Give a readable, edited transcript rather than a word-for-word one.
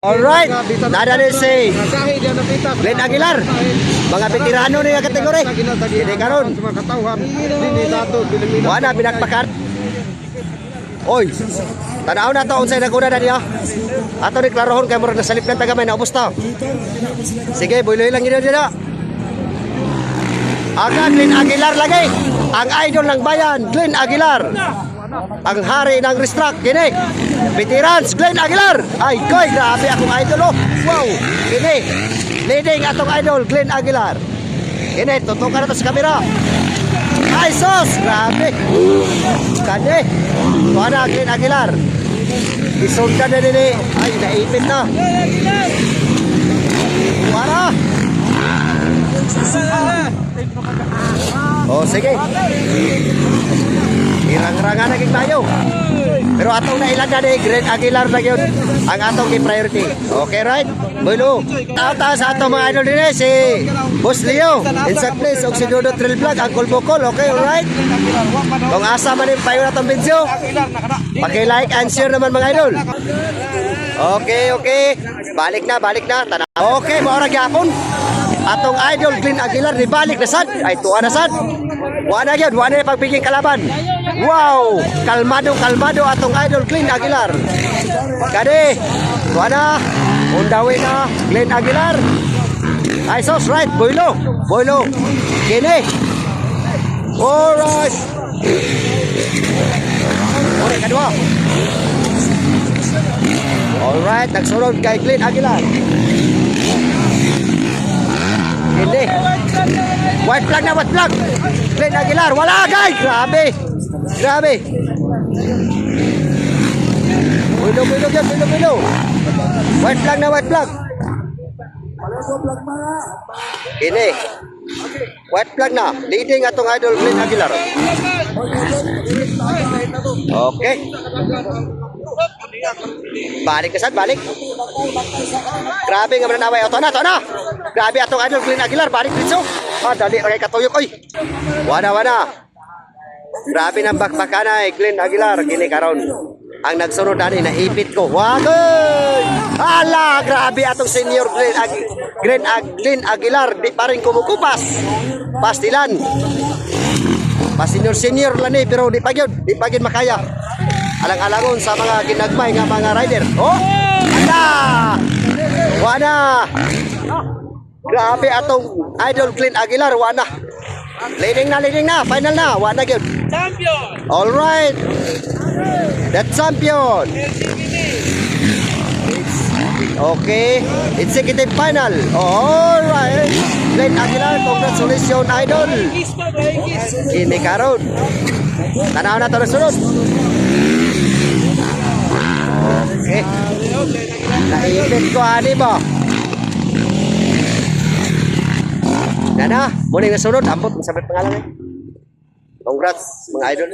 Alright, nada din si Glenn Aguilar. Mga veterano niya kategori. Hindi karon. Wala binagpakan. Oy, tanaw na to unsay naguna na niya. Ato ni klarohon kay murag nasalip kan tagamay na ubos ta. Sige, buloy lang gid dira. Aga Glenn Aguilar lagi. Ang idol ng bayan, Glenn Aguilar. Ang hari ng racetrack, kini veterans Glenn Aguilar. Ay koy, grabe akong idol oh. Wow, kini leading atong idol Glenn Aguilar. Kini tutukan nato sa kamera. Ay sos, grabe. Kani wala Glenn Aguilar. Isundan na nini. Ay naipit na. Wala. Oh sige. Irang-rangan na tayo. Pero atong nailan na ni Glenn Aguilar na yun ang atong priority. Okay, right? Bulo. Tata sa atong mga idol din si Boss Leo. Inside place, og si Dodo Trail Vlog, ang Kulbukol. Okay, alright? Kung asa man yung payo na itong video, paki-like and share naman mga idol. Okay, okay. Balik na. Tanaw. Okay, maura gyapon. Atong idol Glenn Aguilar ni balik na sad. Ay tuwa na sad. Wala gyud, wala na pagpiging kalaban. Wow, kalmado atong idol Glenn Aguilar. Kade, wala undawi na Glenn Aguilar. Ay sos right, boylo. Kini. Alright. Okay, kadua. Alright, nagsunod kay Glenn Aguilar. Hindi. White flag. Glenn Aguilar. Wala guys. Grabe. Bulo. White flag. Ini. White flag na. Leading atong idol Glenn Aguilar. Okay. Balik. Grabe nga mananaway. Ito na. Grabe atong idol Glenn Aguilar. Balik dito. Dali kay katuyok. Oy. Wana. Grabe ng bakbakana Glenn Aguilar. Kini karon. Ang nagsunod ani naipit ko. Wagay! Ala, grabe atong senior Glenn Aguilar. Di pa rin kumukupas. Pastilan. Senior lang eh, pero di pagid makaya. Alang-alangon sa mga ginagmay nga mga rider. Oh! Ala! Wana! Grabe atong idol Glenn Aguilar. Wana! Leading na. Final na. Wana gyud. Champion! Alright! The champion! Okay. Executive final. Alright! Glenn Aguilar, congratulations idol! Ini karon. Tanaw na to sunod. Okay. Naipit ko ani ba? Nana, muna yung nasunod. Ambot, masabit pangalan eh. Congrats, mga idol.